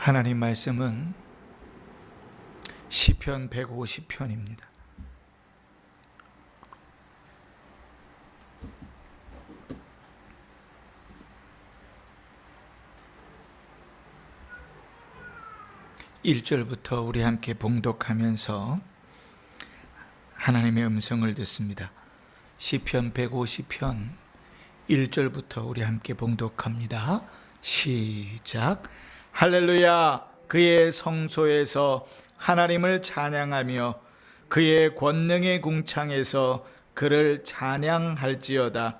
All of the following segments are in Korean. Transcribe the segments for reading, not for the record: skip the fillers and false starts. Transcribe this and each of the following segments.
하나님 말씀은 시편 150편입니다. (1절부터) 우리 함께 봉독하면서 하나님의 음성을 듣습니다. 시편 150편 1절부터 우리 함께 봉독합니다. 시작. 할렐루야. 그의 성소에서 하나님을 찬양하며 그의 권능의 궁창에서 그를 찬양할지어다.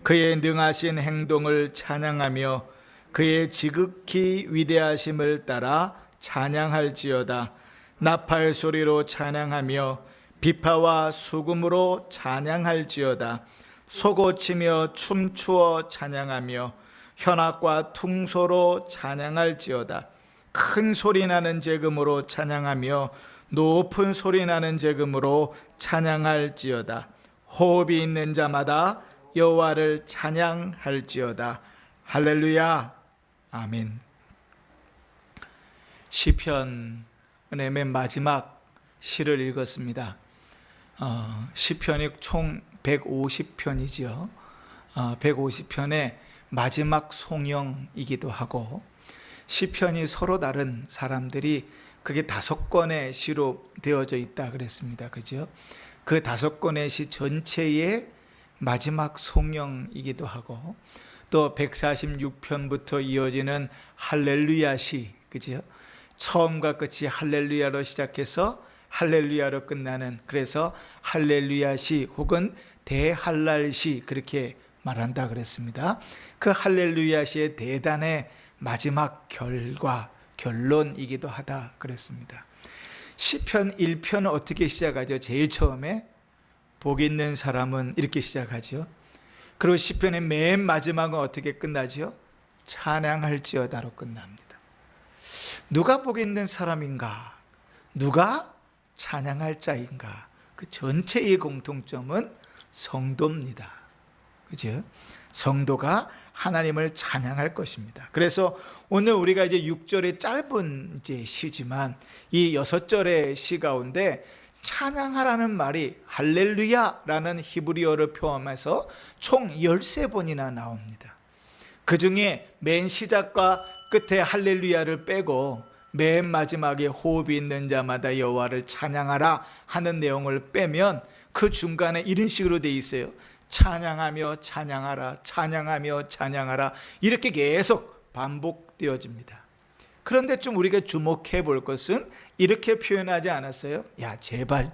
그의 능하신 행동을 찬양하며 그의 지극히 위대하심을 따라 찬양할지어다. 나팔 소리로 찬양하며 비파와 수금으로 찬양할지어다. 소고치며 춤추어 찬양하며 현악과 퉁소로 찬양할지어다. 큰 소리 나는 제금으로 찬양하며 높은 소리 나는 제금으로 찬양할지어다. 호흡이 있는 자마다 여호와를 찬양할지어다. 할렐루야. 아멘. 시편의 맨 마지막 시를 읽었습니다. 시편이 총 150편이죠. 150편의 마지막 송영이기도 하고, 시편이 서로 다른 사람들이 그게 5권의 시로 되어져 있다 그랬습니다. 그죠? 그 5권의 시 전체의 마지막 송영이기도 하고, 또 146편부터 이어지는 할렐루야 시, 그죠? 처음과 끝이 할렐루야로 시작해서 할렐루야로 끝나는, 그래서 할렐루야 시 혹은 대할랄 시 그렇게 말한다 그랬습니다. 그 할렐루야 시의 대단의 마지막 결론이기도 하다 그랬습니다. 시편 1편은 어떻게 시작하죠? 제일 처음에 복 있는 사람은 이렇게 시작하죠. 그리고 시편의 맨 마지막은 어떻게 끝나죠? 찬양할지어다로 끝납니다. 누가 복 있는 사람인가? 누가 찬양할 자인가? 그 전체의 공통점은 성도입니다. 그죠? 성도가 하나님을 찬양할 것입니다. 그래서 오늘 우리가 이제 6절의 짧은 이제 시지만 이 6절의 시 가운데 찬양하라는 말이 할렐루야라는 히브리어를 포함해서 총 13번이나 나옵니다. 그 중에 맨 시작과 끝에 할렐루야를 빼고 맨 마지막에 호흡이 있는 자마다 여호와를 찬양하라 하는 내용을 빼면 그 중간에 이런 식으로 돼 있어요. 찬양하며 찬양하라, 찬양하며 찬양하라, 이렇게 계속 반복되어집니다. 그런데 좀 우리가 주목해 볼 것은 이렇게 표현하지 않았어요? 야, 제발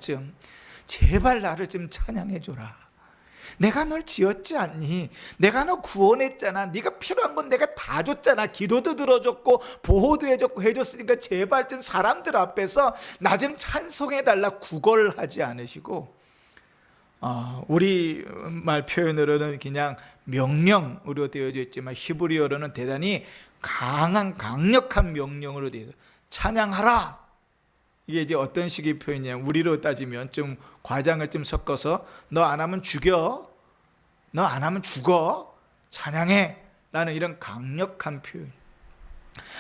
나를 좀 찬양해 줘라. 내가 널 지었지 않니? 내가 너 구원했잖아. 네가 필요한 건 내가 다 줬잖아. 기도도 들어줬고 보호도 해줬으니까 제발 좀 사람들 앞에서 나 좀 찬송해 달라 구걸하지 않으시고, 우리 말 표현으로는 그냥 명령으로 되어져 있지만 히브리어로는 대단히 강력한 명령으로 되어 있어요. 찬양하라. 이게 이제 어떤 식의 표현이냐면, 우리로 따지면 좀 과장을 좀 섞어서 너 안 하면 죽여, 너 안 하면 죽어, 찬양해 라는 이런 강력한 표현.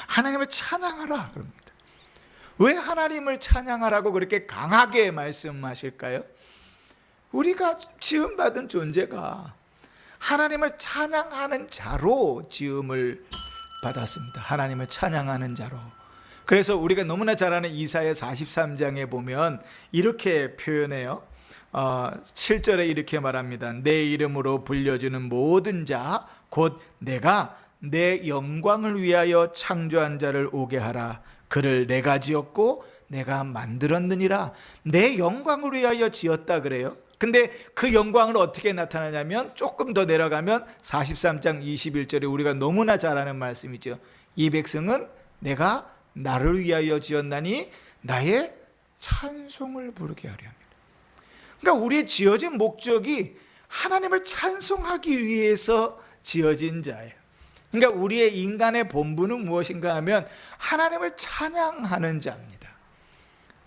하나님을 찬양하라 그럽니다. 왜 하나님을 찬양하라고 그렇게 강하게 말씀하실까요? 우리가 지음받은 존재가 하나님을 찬양하는 자로 지음을 받았습니다. 하나님을 찬양하는 자로. 그래서 우리가 너무나 잘 아는 이사야 43장에 보면 이렇게 표현해요. 7절에 이렇게 말합니다. 내 이름으로 불려주는 모든 자 곧 내가 내 영광을 위하여 창조한 자를 오게 하라. 그를 내가 지었고 내가 만들었느니라. 내 영광을 위하여 지었다 그래요. 근데 그 영광을 어떻게 나타나냐면, 조금 더 내려가면 43장 21절에 우리가 너무나 잘 아는 말씀이죠. 이 백성은 내가 나를 위하여 지었나니 나의 찬송을 부르게 하려 합니다. 그러니까 우리의 지어진 목적이 하나님을 찬송하기 위해서 지어진 자예요. 그러니까 우리의 인간의 본분은 무엇인가 하면 하나님을 찬양하는 자입니다.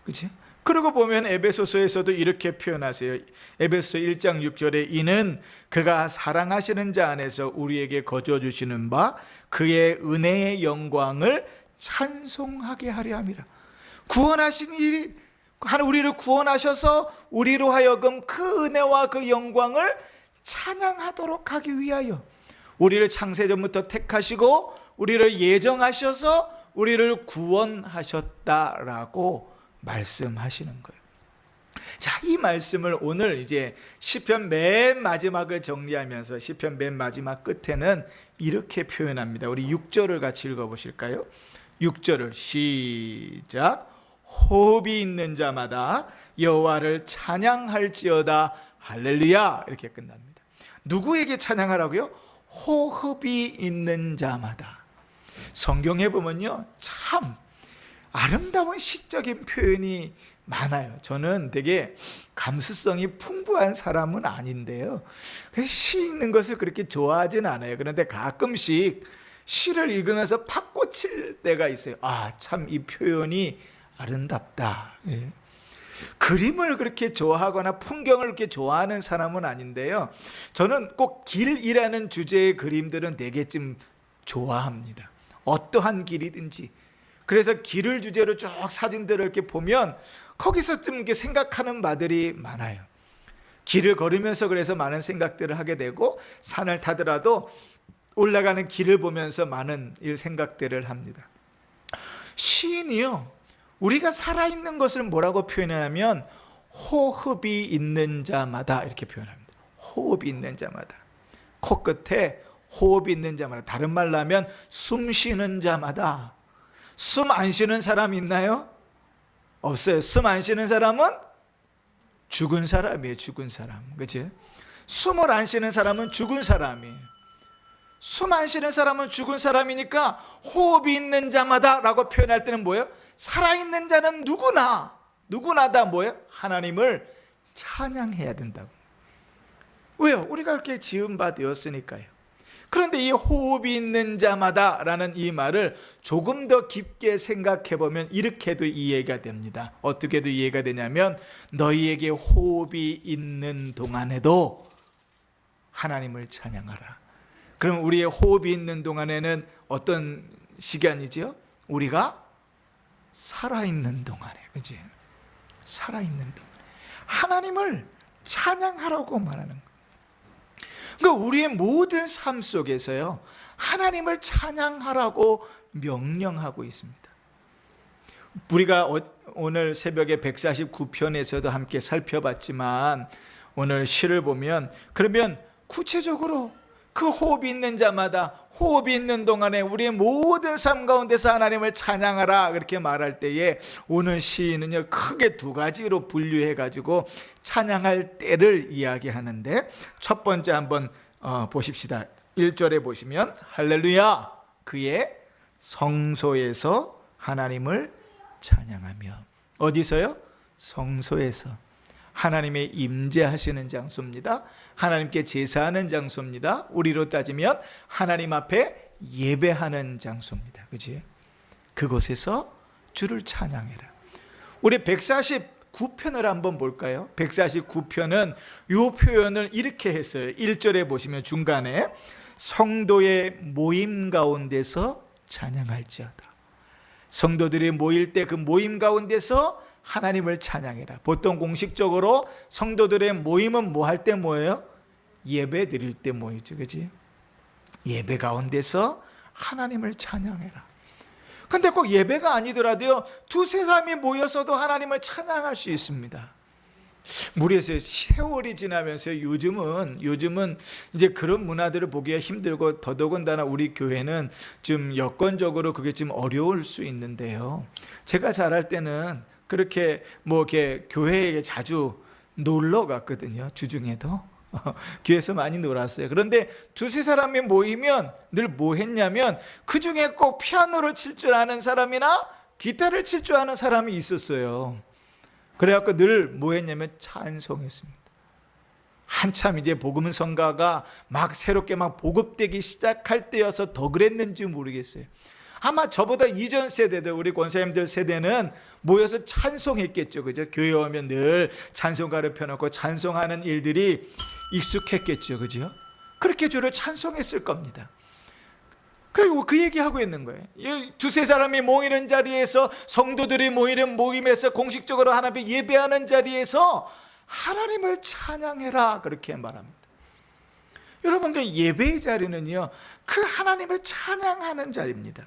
그렇죠? 그러고 보면 에베소서에서도 이렇게 표현하세요. 에베소 1장 6절에 이는 그가 사랑하시는 자 안에서 우리에게 거저 주시는 바 그의 은혜의 영광을 찬송하게 하려 함이라. 구원하신 일이 우리를 구원하셔서 우리로 하여금 그 은혜와 그 영광을 찬양하도록 하기 위하여 우리를 창세전부터 택하시고 우리를 예정하셔서 우리를 구원하셨다라고 말씀하시는 거예요. 자, 이 말씀을 오늘 이제 시편 맨 마지막을 정리하면서 시편 맨 마지막 끝에는 이렇게 표현합니다. 우리 6절을 같이 읽어보실까요? 6절을 시작. 호흡이 있는 자마다 여호와를 찬양할지어다 할렐루야. 이렇게 끝납니다. 누구에게 찬양하라고요? 호흡이 있는 자마다. 성경에 보면요, 참 아름다운 시적인 표현이 많아요. 저는 되게 감수성이 풍부한 사람은 아닌데요, 시 읽는 것을 그렇게 좋아하진 않아요. 그런데 가끔씩 시를 읽으면서 팍 꽂힐 때가 있어요. 아, 참 이 표현이 아름답다. 예. 그림을 그렇게 좋아하거나 풍경을 그렇게 좋아하는 사람은 아닌데요, 저는 꼭 길이라는 주제의 그림들은 되게 좀 좋아합니다. 어떠한 길이든지. 그래서 길을 주제로 쭉 사진들을 이렇게 보면 거기서 좀 이렇게 생각하는 바들이 많아요. 길을 걸으면서 그래서 많은 생각들을 하게 되고, 산을 타더라도 올라가는 길을 보면서 많은 생각들을 합니다. 시인이요, 우리가 살아있는 것을 뭐라고 표현하냐면 호흡이 있는 자마다 이렇게 표현합니다. 호흡이 있는 자마다. 코끝에 호흡이 있는 자마다. 다른 말로 하면 숨 쉬는 자마다. 숨 안 쉬는 사람 있나요? 없어요. 숨 안 쉬는 사람은 죽은 사람이에요. 죽은 사람. 그치? 숨을 안 쉬는 사람은 죽은 사람이에요. 숨 안 쉬는 사람은 죽은 사람이니까 호흡이 있는 자마다 라고 표현할 때는 뭐예요? 살아있는 자는 누구나 다 뭐예요? 하나님을 찬양해야 된다고. 왜요? 우리가 그렇게 지은 바 되었으니까요. 그런데 이 호흡이 있는 자마다 라는 이 말을 조금 더 깊게 생각해 보면 이렇게도 이해가 됩니다. 어떻게도 이해가 되냐면, 너희에게 호흡이 있는 동안에도 하나님을 찬양하라. 그럼 우리의 호흡이 있는 동안에는 어떤 시간이죠? 우리가 살아있는 동안에, 그치? 살아있는 동안에 하나님을 찬양하라고 말하는 거예요. 그러니까 우리의 모든 삶 속에서요, 하나님을 찬양하라고 명령하고 있습니다. 우리가 오늘 새벽에 149편에서도 함께 살펴봤지만, 오늘 시를 보면 그러면 구체적으로 그 호흡이 있는 자마다, 호흡이 있는 동안에 우리의 모든 삶 가운데서 하나님을 찬양하라 그렇게 말할 때에, 오늘 시인은요 크게 두 가지로 분류해가지고 찬양할 때를 이야기하는데, 첫 번째 한번 보십시다. 1절에 보시면 할렐루야, 그의 성소에서 하나님을 찬양하며. 어디서요? 성소에서. 하나님의 임재하시는 장소입니다. 하나님께 제사하는 장소입니다. 우리로 따지면 하나님 앞에 예배하는 장소입니다. 그치? 그곳에서 주를 찬양해라. 우리 149편을 한번 볼까요? 149편은 이 표현을 이렇게 했어요. 1절에 보시면 중간에 성도의 모임 가운데서 찬양할지어다. 성도들이 모일 때 그 모임 가운데서 하나님을 찬양해라. 보통 공식적으로 성도들의 모임은 뭐 할 때 모여요? 예배 드릴 때 모이죠. 그치? 예배 가운데서 하나님을 찬양해라. 근데 꼭 예배가 아니더라도요, 두세 사람이 모여서도 하나님을 찬양할 수 있습니다. 모르겠어요. 세월이 지나면서 요즘은 이제 그런 문화들을 보기가 힘들고, 더더군다나 우리 교회는 좀 여건적으로 그게 좀 어려울 수 있는데요, 제가 자랄 때는 그렇게 이렇게 교회에 자주 놀러 갔거든요. 주중에도 교회에서 많이 놀았어요. 그런데 두세 사람이 모이면 늘 뭐 했냐면, 그 중에 꼭 피아노를 칠 줄 아는 사람이나 기타를 칠 줄 아는 사람이 있었어요. 그래갖고 늘 뭐 했냐면 찬송했습니다. 한참 이제 복음성가가 막 새롭게 막 보급되기 시작할 때여서 더 그랬는지 모르겠어요. 아마 저보다 이전 세대들, 우리 권사님들 세대는 모여서 찬송했겠죠. 그죠? 교회 오면 늘 찬송가를 펴놓고 찬송하는 일들이 익숙했겠죠. 그죠? 그렇게 주를 찬송했을 겁니다. 그리고 그 얘기하고 있는 거예요. 두세 사람이 모이는 자리에서, 성도들이 모이는 모임에서, 공식적으로 하나님 예배하는 자리에서 하나님을 찬양해라, 그렇게 말합니다. 여러분, 그 예배의 자리는요, 그 하나님을 찬양하는 자리입니다.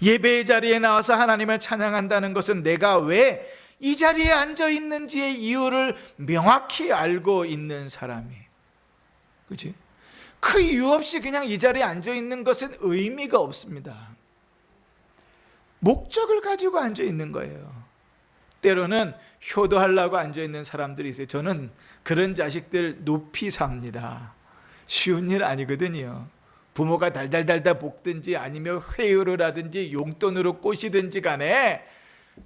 예배의 자리에 나와서 하나님을 찬양한다는 것은 내가 왜 이 자리에 앉아 있는지의 이유를 명확히 알고 있는 사람이에요. 그렇지? 그 이유 없이 그냥 이 자리에 앉아 있는 것은 의미가 없습니다. 목적을 가지고 앉아 있는 거예요. 때로는 효도하려고 앉아 있는 사람들이 있어요. 저는 그런 자식들 높이 삽니다. 쉬운 일 아니거든요. 부모가 달달달달 볶든지 아니면 회유를 하든지 용돈으로 꼬시든지 간에,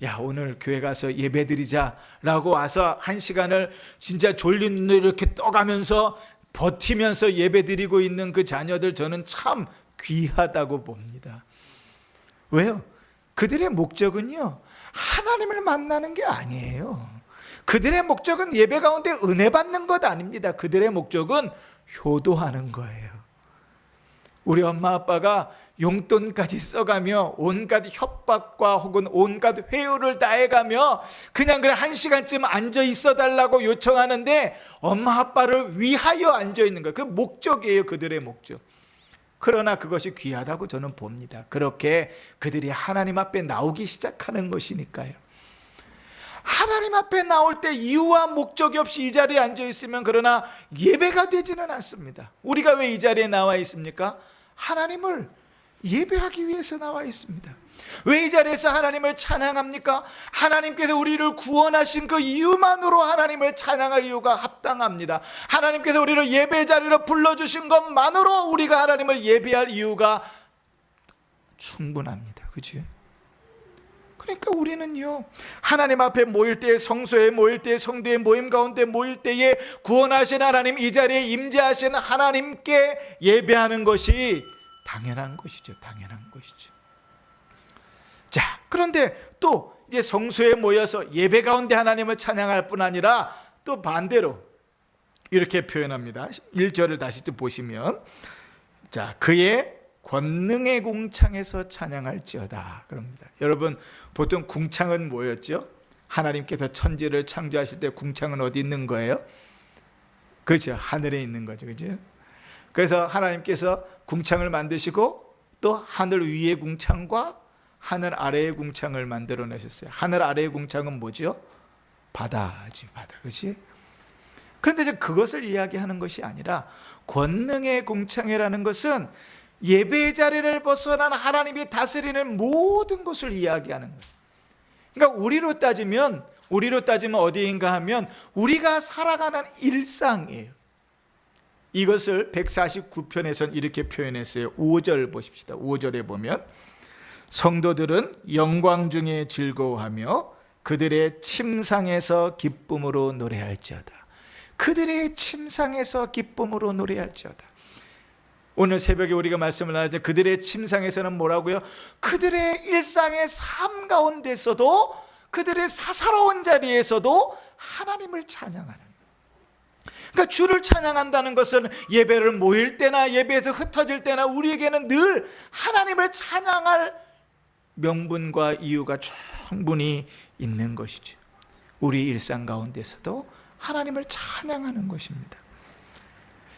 야, 오늘 교회 가서 예배 드리자 라고 와서 한 시간을 진짜 졸린 눈으로 이렇게 떠가면서 버티면서 예배 드리고 있는 그 자녀들, 저는 참 귀하다고 봅니다. 왜요? 그들의 목적은요, 하나님을 만나는 게 아니에요. 그들의 목적은 예배 가운데 은혜 받는 것 아닙니다. 그들의 목적은 효도하는 거예요. 우리 엄마 아빠가 용돈까지 써가며 온갖 협박과 혹은 온갖 회유를 다해가며 그냥 그래 한 시간쯤 앉아 있어 달라고 요청하는데 엄마 아빠를 위하여 앉아 있는 거예요. 그 목적이에요, 그들의 목적. 그러나 그것이 귀하다고 저는 봅니다. 그렇게 그들이 하나님 앞에 나오기 시작하는 것이니까요. 하나님 앞에 나올 때 이유와 목적이 없이 이 자리에 앉아 있으면 그러나 예배가 되지는 않습니다. 우리가 왜 이 자리에 나와 있습니까? 하나님을 예배하기 위해서 나와 있습니다. 왜 이 자리에서 하나님을 찬양합니까? 하나님께서 우리를 구원하신 그 이유만으로 하나님을 찬양할 이유가 합당합니다. 하나님께서 우리를 예배 자리로 불러주신 것만으로 우리가 하나님을 예배할 이유가 충분합니다. 그죠? 그러니까 우리는요, 하나님 앞에 모일 때, 성소에 모일 때, 성도의 모임 가운데 모일 때에 구원하신 하나님, 이 자리에 임재하신 하나님께 예배하는 것이 당연한 것이죠. 당연한 것이죠. 자, 그런데 또 이제 성소에 모여서 예배 가운데 하나님을 찬양할 뿐 아니라 또 반대로 이렇게 표현합니다. 1절을 다시 또 보시면, 자, 그의 권능의 궁창에서 찬양할지어다 그럽니다. 여러분, 보통 궁창은 뭐였죠? 하나님께서 천지를 창조하실 때 궁창은 어디 있는 거예요? 그렇죠, 하늘에 있는 거죠. 그렇죠? 그래서 하나님께서 궁창을 만드시고 또 하늘 위의 궁창과 하늘 아래의 궁창을 만들어 내셨어요. 하늘 아래의 궁창은 뭐죠? 바다지, 바다. 그렇지? 그런데 이제 그것을 이야기하는 것이 아니라 권능의 궁창이라는 것은 예배의 자리를 벗어난 하나님이 다스리는 모든 것을 이야기하는 거예요. 그러니까 우리로 따지면 어디인가 하면 우리가 살아가는 일상이에요. 이것을 149편에서는 이렇게 표현했어요. 5절 보십시다. 5절에 보면, 성도들은 영광 중에 즐거워하며 그들의 침상에서 기쁨으로 노래할지어다. 그들의 침상에서 기쁨으로 노래할지어다. 오늘 새벽에 우리가 말씀을 나누자 그들의 침상에서는 뭐라고요? 그들의 일상의 삶 가운데서도, 그들의 사사로운 자리에서도 하나님을 찬양하는, 그러니까 주를 찬양한다는 것은 예배를 모일 때나 예배에서 흩어질 때나 우리에게는 늘 하나님을 찬양할 명분과 이유가 충분히 있는 것이죠. 우리 일상 가운데서도 하나님을 찬양하는 것입니다.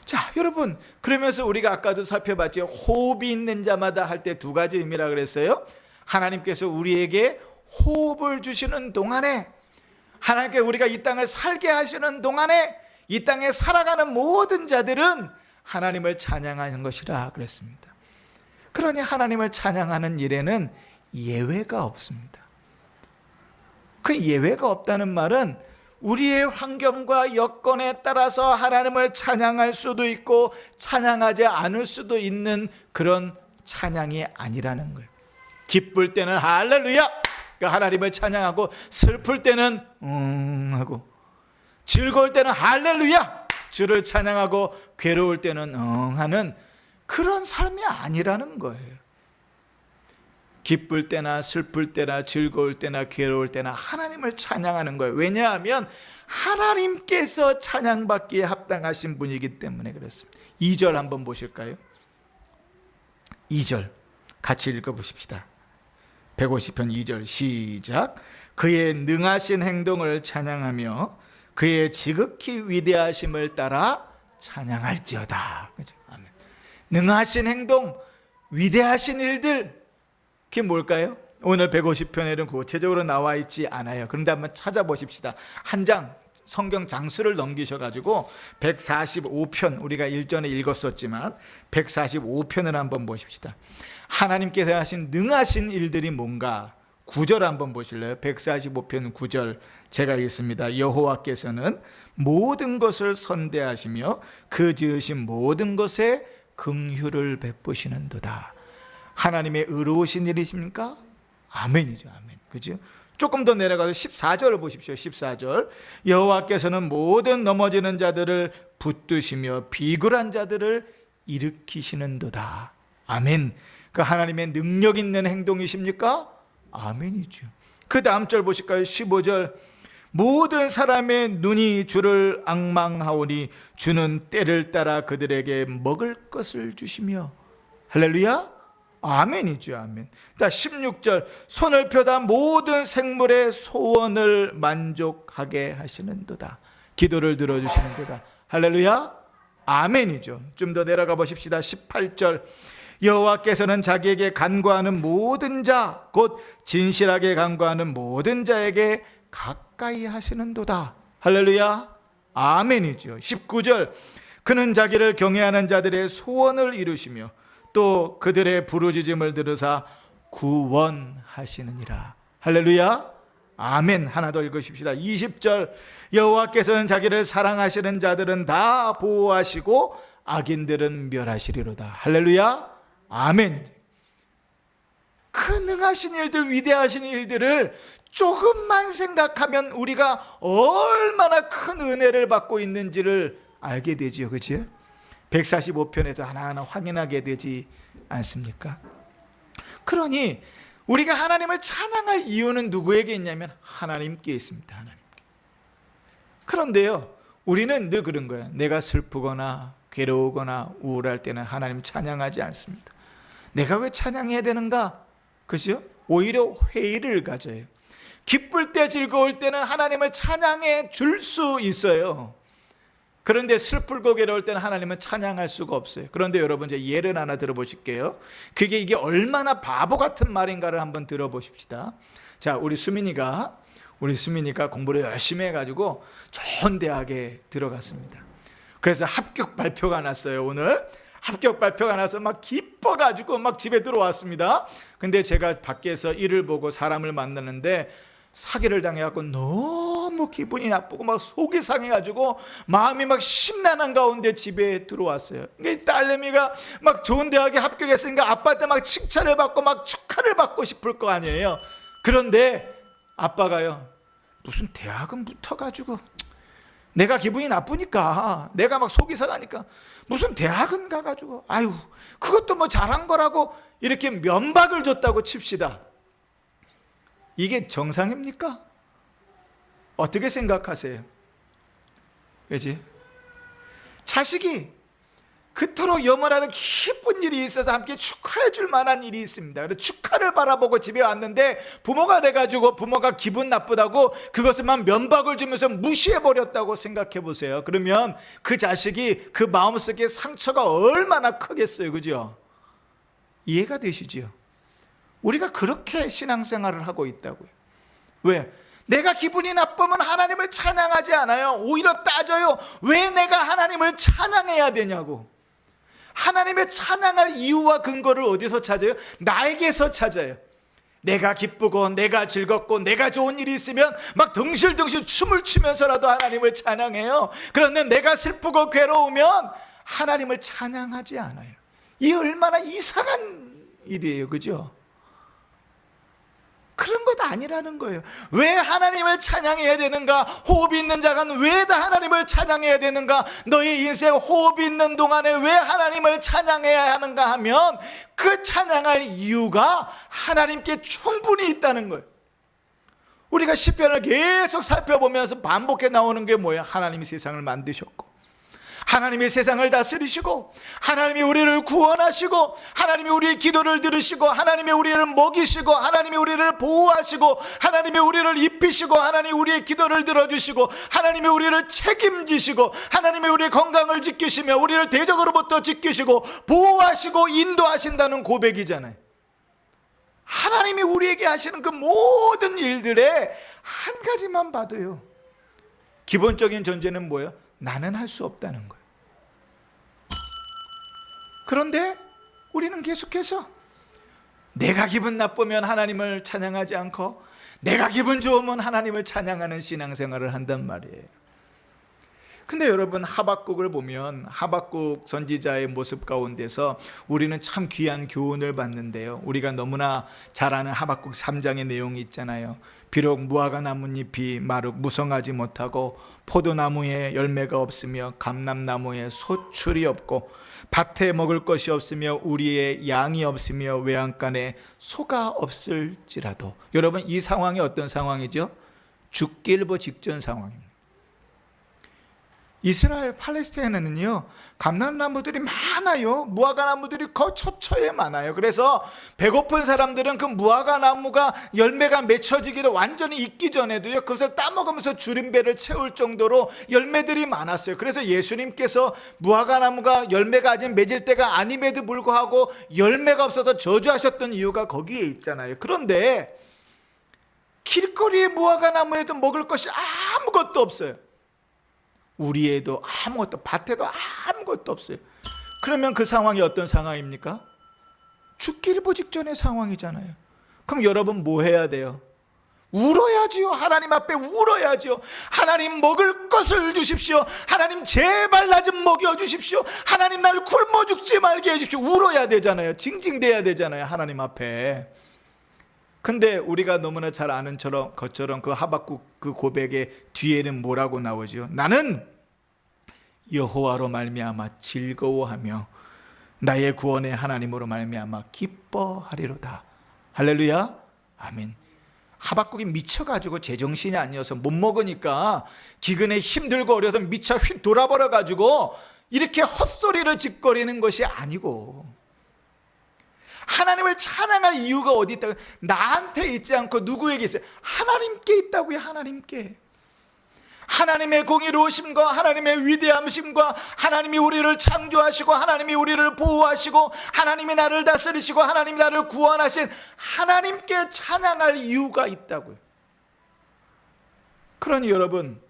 자, 여러분, 그러면서 우리가 아까도 살펴봤죠. 호흡이 있는 자마다 할 때 두 가지 의미라 그랬어요. 하나님께서 우리에게 호흡을 주시는 동안에, 하나님께 우리가 이 땅을 살게 하시는 동안에 이 땅에 살아가는 모든 자들은 하나님을 찬양하는 것이라 그랬습니다. 그러니 하나님을 찬양하는 일에는 예외가 없습니다. 그 예외가 없다는 말은 우리의 환경과 여건에 따라서 하나님을 찬양할 수도 있고 찬양하지 않을 수도 있는 그런 찬양이 아니라는 거예요. 기쁠 때는 할렐루야, 그러니까 하나님을 찬양하고, 슬플 때는 하고, 즐거울 때는 할렐루야, 주를 찬양하고, 괴로울 때는 하는 그런 삶이 아니라는 거예요. 기쁠 때나 슬플 때나 즐거울 때나 괴로울 때나 하나님을 찬양하는 거예요. 왜냐하면 하나님께서 찬양받기에 합당하신 분이기 때문에 그렇습니다. 2절 한번 보실까요? 2절 같이 읽어보십시다. 150편 2절 시작. 그의 능하신 행동을 찬양하며 그의 지극히 위대하심을 따라 찬양할지어다. 아멘. 능하신 행동, 위대하신 일들, 그게 뭘까요? 오늘 150편에는 구체적으로 나와 있지 않아요. 그런데 한번 찾아보십시다. 한 장 성경 장수를 넘기셔가지고 145편, 우리가 일전에 읽었었지만 145편을 한번 보십시다. 하나님께서 하신 능하신 일들이 뭔가 9절 한번 보실래요? 145편 9절 제가 읽습니다. 여호와께서는 모든 것을 선대하시며 그 지으신 모든 것에 긍휼을 베푸시는도다. 하나님의 의로우신 일이십니까? 아멘이죠. 아멘. 그죠? 조금 더 내려가서 14절을 보십시오. 14절. 여호와께서는 모든 넘어지는 자들을 붙드시며 비굴한 자들을 일으키시는도다. 아멘. 그 하나님의 능력 있는 행동이십니까? 아멘이죠. 그 다음 절 보실까요? 15절. 모든 사람의 눈이 주를 앙망하오니 주는 때를 따라 그들에게 먹을 것을 주시며. 할렐루야. 아멘이죠. 아멘. 자, 16절. 손을 펴다 모든 생물의 소원을 만족하게 하시는도다. 기도를 들어주시는도다. 할렐루야. 아멘이죠. 좀 더 내려가 보십시다. 18절. 여호와께서는 자기에게 간구하는 모든 자, 곧 진실하게 간구하는 모든 자에게 가까이 하시는도다. 할렐루야. 아멘이죠. 19절. 그는 자기를 경외하는 자들의 소원을 이루시며 또 그들의 부르짖음을 들으사 구원하시느니라. 할렐루야. 아멘. 하나 더 읽으십시다. 20절. 여호와께서는 자기를 사랑하시는 자들은 다 보호하시고 악인들은 멸하시리로다. 할렐루야. 아멘. 그 능하신 일들, 위대하신 일들을 조금만 생각하면 우리가 얼마나 큰 은혜를 받고 있는지를 알게 되지요. 그렇죠? 145편에서 하나하나 확인하게 되지 않습니까? 그러니 우리가 하나님을 찬양할 이유는 누구에게 있냐면 하나님께 있습니다. 하나님께. 그런데요, 우리는 늘 그런 거예요. 내가 슬프거나 괴로우거나 우울할 때는 하나님 찬양하지 않습니다. 내가 왜 찬양해야 되는가? 그죠? 오히려 회의를 가져요. 기쁠 때 즐거울 때는 하나님을 찬양해 줄 수 있어요. 그런데 슬프고 괴로울 때는 하나님은 찬양할 수가 없어요. 그런데 여러분, 이제 예를 하나 들어보실게요. 이게 얼마나 바보 같은 말인가를 한번 들어보십시다. 자, 우리 수민이가 공부를 열심히 해가지고 좋은 대학에 들어갔습니다. 그래서 합격 발표가 났어요. 오늘 합격 발표가 나서 막 기뻐가지고 막 집에 들어왔습니다. 근데 제가 밖에서 일을 보고 사람을 만나는데 사기를 당해갖고 너무 기분이 나쁘고 막 속이 상해가지고 마음이 막 심란한 가운데 집에 들어왔어요. 딸내미가 막 좋은 대학에 합격했으니까 아빠한테 막 칭찬을 받고 막 축하를 받고 싶을 거 아니에요. 그런데 아빠가요, 무슨 대학은 붙어가지고 내가 기분이 나쁘니까, 내가 막 속이 상하니까 무슨 대학은 가가지고 아유 그것도 뭐 잘한 거라고 이렇게 면박을 줬다고 칩시다. 이게 정상입니까? 어떻게 생각하세요? 그지? 자식이 그토록 염원하는 기쁜 일이 있어서 함께 축하해 줄 만한 일이 있습니다. 그래서 축하를 바라보고 집에 왔는데 부모가 돼가지고 부모가 기분 나쁘다고 그것을만 면박을 주면서 무시해버렸다고 생각해 보세요. 그러면 그 자식이 그 마음속에 상처가 얼마나 크겠어요. 그죠? 이해가 되시지요? 우리가 그렇게 신앙생활을 하고 있다고요. 왜? 내가 기분이 나쁘면 하나님을 찬양하지 않아요. 오히려 따져요. 왜 내가 하나님을 찬양해야 되냐고. 하나님의 찬양할 이유와 근거를 어디서 찾아요? 나에게서 찾아요. 내가 기쁘고 내가 즐겁고 내가 좋은 일이 있으면 막 덩실덩실 춤을 추면서라도 하나님을 찬양해요. 그런데 내가 슬프고 괴로우면 하나님을 찬양하지 않아요. 이 얼마나 이상한 일이에요. 그죠? 그런 것 아니라는 거예요. 왜 하나님을 찬양해야 되는가? 호흡 있는 자가 왜 다 하나님을 찬양해야 되는가? 너의 인생 호흡 있는 동안에 왜 하나님을 찬양해야 하는가 하면 그 찬양할 이유가 하나님께 충분히 있다는 거예요. 우리가 시편을 계속 살펴보면서 반복해 나오는 게 뭐예요? 하나님이 세상을 만드셨고 하나님이 세상을 다스리시고, 하나님이 우리를 구원하시고, 하나님이 우리의 기도를 들으시고, 하나님이 우리를 먹이시고, 하나님이 우리를 보호하시고, 하나님이 우리를 입히시고, 하나님이 우리의 기도를 들어주시고, 하나님이 우리를 책임지시고, 하나님이 우리의 건강을 지키시며 우리를 대적으로부터 지키시고 보호하시고 인도하신다는 고백이잖아요. 하나님이 우리에게 하시는 그 모든 일들의 한 가지만 봐도요, 기본적인 전제는 뭐예요? 나는 할 수 없다는 거예요. 그런데 우리는 계속해서 내가 기분 나쁘면 하나님을 찬양하지 않고 내가 기분 좋으면 하나님을 찬양하는 신앙생활을 한단 말이에요. 근데 여러분, 하박국을 보면 하박국 선지자의 모습 가운데서 우리는 참 귀한 교훈을 받는데요, 우리가 너무나 잘 아는 하박국 3장의 내용이 있잖아요. 비록 무화과 나뭇잎이 무성하지 못하고 포도나무에 열매가 없으며 감람나무에 소출이 없고 밭에 먹을 것이 없으며 우리의 양이 없으며 외양간에 소가 없을지라도, 여러분, 이 상황이 어떤 상황이죠? 죽기일보 직전 상황입니다. 이스라엘 팔레스타인에는요, 감람나무들이 많아요. 무화과 나무들이 처처에 많아요. 그래서 배고픈 사람들은 그 무화과 나무가 열매가 맺혀지기를 완전히 익기 전에도요, 그것을 따먹으면서 주림배를 채울 정도로 열매들이 많았어요. 그래서 예수님께서 무화과 나무가 열매가 아직 맺을 때가 아님에도 불구하고 열매가 없어서 저주하셨던 이유가 거기에 있잖아요. 그런데 길거리의 무화과 나무에도 먹을 것이 아무것도 없어요. 우리에도 아무것도, 밭에도 아무것도 없어요. 그러면 그 상황이 어떤 상황입니까? 죽기일보 직전의 상황이잖아요. 그럼 여러분 뭐 해야 돼요? 울어야지요. 하나님 앞에 울어야지요. 하나님 먹을 것을 주십시오. 하나님 제발 나 좀 먹여주십시오. 하나님 나를 굶어 죽지 말게 해주십시오. 울어야 되잖아요. 징징대야 되잖아요, 하나님 앞에. 근데 우리가 너무나 잘 아는 것처럼 그 하박국 그 고백의 뒤에는 뭐라고 나오죠? 나는 여호와로 말미암아 즐거워하며 나의 구원의 하나님으로 말미암아 기뻐하리로다. 할렐루야, 아멘. 하박국이 미쳐가지고 제정신이 아니어서 못 먹으니까 기근에 힘들고 어려서 미쳐 휙 돌아버려가지고 이렇게 헛소리를 짓거리는 것이 아니고, 하나님을 찬양할 이유가 어디 있다고? 나한테 있지 않고 누구에게 있어요? 하나님께 있다고요. 하나님께. 하나님의 공의로우심과 하나님의 위대함심과 하나님이 우리를 창조하시고 하나님이 우리를 보호하시고 하나님이 나를 다스리시고 하나님이 나를 구원하신 하나님께 찬양할 이유가 있다고요. 그러니 여러분,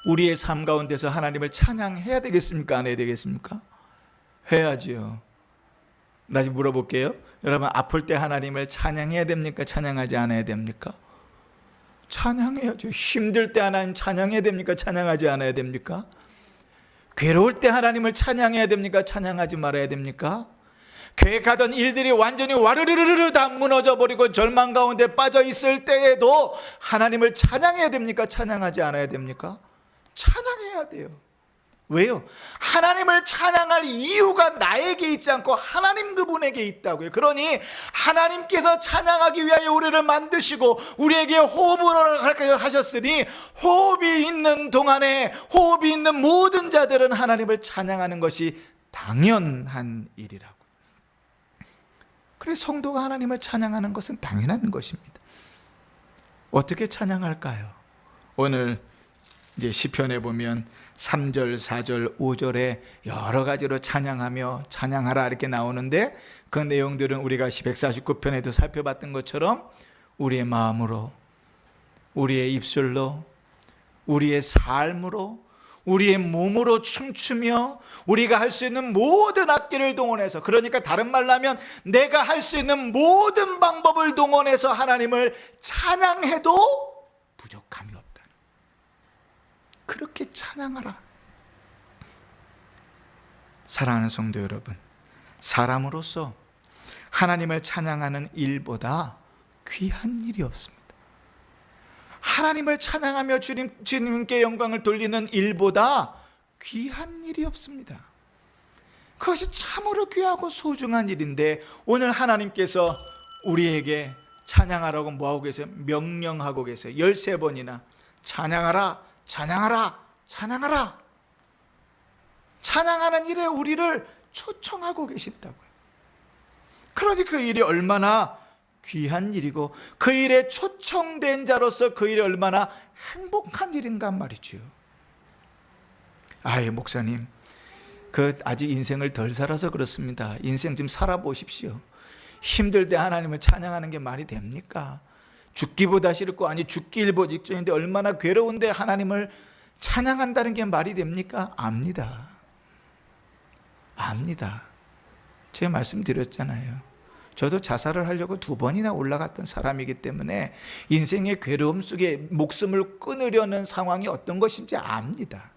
우리의 삶 가운데서 하나님을 찬양해야 되겠습니까? 안 해야 되겠습니까? 해야지요. 다시 물어볼게요. 여러분, 아플 때 하나님을 찬양해야 됩니까? 찬양하지 않아야 됩니까? 찬양해야죠. 힘들 때 하나님 찬양해야 됩니까? 찬양하지 않아야 됩니까? 괴로울 때 하나님을 찬양해야 됩니까? 찬양하지 말아야 됩니까? 계획하던 일들이 완전히 와르르르르 다 무너져 버리고 절망 가운데 빠져 있을 때에도 하나님을 찬양해야 됩니까? 찬양하지 않아야 됩니까? 찬양해야 돼요. 왜요? 하나님을 찬양할 이유가 나에게 있지 않고 하나님 그분에게 있다고요. 그러니 하나님께서 찬양하기 위하여 우리를 만드시고 우리에게 호흡을 하셨으니 호흡이 있는 동안에 호흡이 있는 모든 자들은 하나님을 찬양하는 것이 당연한 일이라고. 그래서 성도가 하나님을 찬양하는 것은 당연한 것입니다. 어떻게 찬양할까요? 오늘 이제 시편에 보면 3절, 4절, 5절에 여러 가지로 찬양하며 찬양하라 이렇게 나오는데, 그 내용들은 우리가 149편에도 살펴봤던 것처럼 우리의 마음으로, 우리의 입술로, 우리의 삶으로, 우리의 몸으로 춤추며 우리가 할 수 있는 모든 악기를 동원해서, 그러니까 다른 말로 하면 내가 할 수 있는 모든 방법을 동원해서 하나님을 찬양해도 부족함이 없다. 그렇게 찬양하라. 사랑하는 성도 여러분, 사람으로서 하나님을 찬양하는 일보다 귀한 일이 없습니다. 하나님을 찬양하며 주님께 영광을 돌리는 일보다 귀한 일이 없습니다. 그것이 참으로 귀하고 소중한 일인데, 오늘 하나님께서 우리에게 찬양하라고 뭐하고 계세요? 명령하고 계세요. 13번이나 찬양하라, 찬양하라, 찬양하라. 찬양하는 일에 우리를 초청하고 계신다고요. 그러니 그 일이 얼마나 귀한 일이고 그 일에 초청된 자로서 그 일이 얼마나 행복한 일인가 말이죠. 아예 목사님, 아직 인생을 덜 살아서 그렇습니다. 인생 좀 살아보십시오. 힘들 때 하나님을 찬양하는 게 말이 됩니까? 죽기보다 싫고 아니 죽기 일보 직전인데 얼마나 괴로운데 하나님을 찬양한다는 게 말이 됩니까? 압니다. 제가 말씀드렸잖아요. 저도 자살을 하려고 2번이나 올라갔던 사람이기 때문에 인생의 괴로움 속에 목숨을 끊으려는 상황이 어떤 것인지 압니다.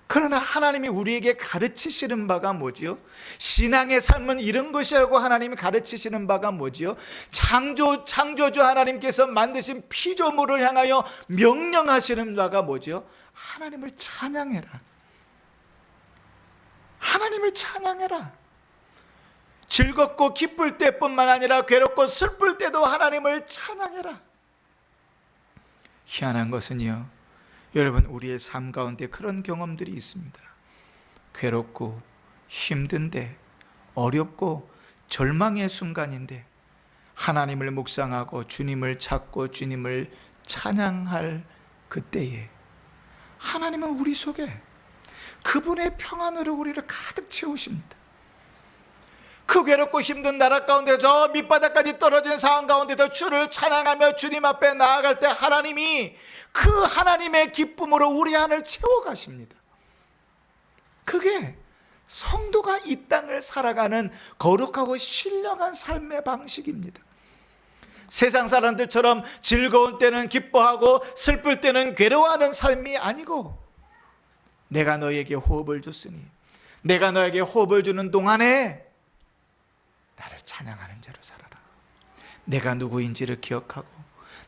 그러나 하나님이 우리에게 가르치시는 바가 뭐지요? 신앙의 삶은 이런 것이라고 하나님이 가르치시는 바가 뭐지요? 창조주 하나님께서 만드신 피조물을 향하여 명령하시는 바가 뭐지요? 하나님을 찬양해라. 하나님을 찬양해라. 즐겁고 기쁠 때뿐만 아니라 괴롭고 슬플 때도 하나님을 찬양해라. 희한한 것은요, 여러분, 우리의 삶 가운데 그런 경험들이 있습니다. 괴롭고 힘든데, 어렵고 절망의 순간인데 하나님을 묵상하고 주님을 찾고 주님을 찬양할 그때에 하나님은 우리 속에 그분의 평안으로 우리를 가득 채우십니다. 그 괴롭고 힘든 나라 가운데 저 밑바닥까지 떨어진 상황 가운데도 주를 찬양하며 주님 앞에 나아갈 때 하나님이 그 하나님의 기쁨으로 우리 안을 채워가십니다. 그게 성도가 이 땅을 살아가는 거룩하고 신령한 삶의 방식입니다. 세상 사람들처럼 즐거운 때는 기뻐하고 슬플 때는 괴로워하는 삶이 아니고, 내가 너에게 호흡을 줬으니 내가 너에게 호흡을 주는 동안에 나를 찬양하는 자로 살아라. 내가 누구인지를 기억하고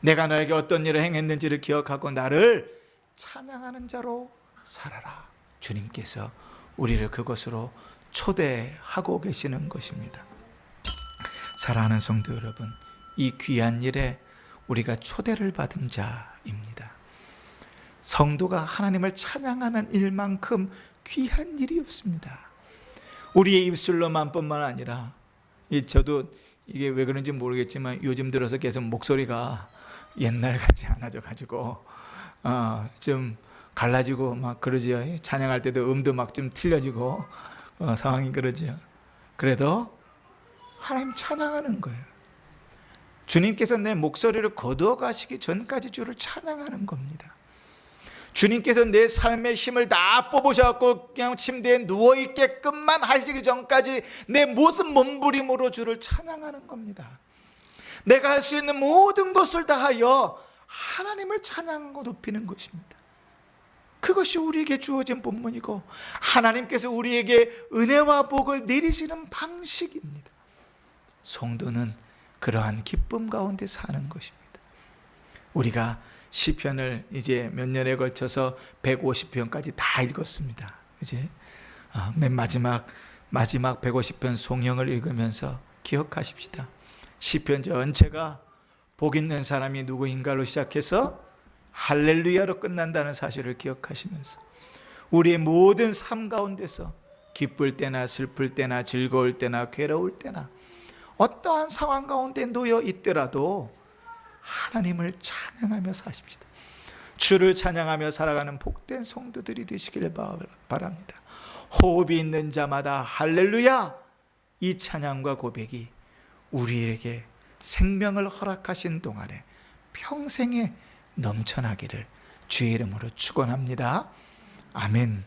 내가 너에게 어떤 일을 행했는지를 기억하고 나를 찬양하는 자로 살아라. 주님께서 우리를 그것으로 초대하고 계시는 것입니다. 사랑하는 성도 여러분, 이 귀한 일에 우리가 초대를 받은 자입니다. 성도가 하나님을 찬양하는 일만큼 귀한 일이 없습니다. 우리의 입술로만 뿐만 아니라, 저도 이게 왜 그런지 모르겠지만 요즘 들어서 계속 목소리가 옛날 같지 않아져 가지고 좀 갈라지고 막 그러지요. 찬양할 때도 음도 막 좀 틀려지고 상황이 그러죠. 그래도 하나님 찬양하는 거예요. 주님께서 내 목소리를 거두어 가시기 전까지 주를 찬양하는 겁니다. 주님께서 내 삶의 힘을 다 뽑으셔갖고 그냥 침대에 누워있게끔만 하시기 전까지 내 모든 몸부림으로 주를 찬양하는 겁니다. 내가 할 수 있는 모든 것을 다하여 하나님을 찬양하고 높이는 것입니다. 그것이 우리에게 주어진 본문이고 하나님께서 우리에게 은혜와 복을 내리시는 방식입니다. 성도는 그러한 기쁨 가운데 사는 것입니다. 우리가 시편을 이제 몇 년에 걸쳐서 150편까지 다 읽었습니다. 이제 맨 마지막 150편 송영을 읽으면서 기억하십시다. 시편 전체가 복 있는 사람이 누구인가로 시작해서 할렐루야로 끝난다는 사실을 기억하시면서 우리의 모든 삶 가운데서 기쁠 때나 슬플 때나 즐거울 때나 괴로울 때나 어떠한 상황 가운데 놓여 있더라도 하나님을 찬양하며 사십시다. 주를 찬양하며 살아가는 복된 성도들이 되시길 바랍니다. 호흡이 있는 자마다 할렐루야! 이 찬양과 고백이 우리에게 생명을 허락하신 동안에 평생에 넘쳐나기를 주의 이름으로 축원합니다. 아멘.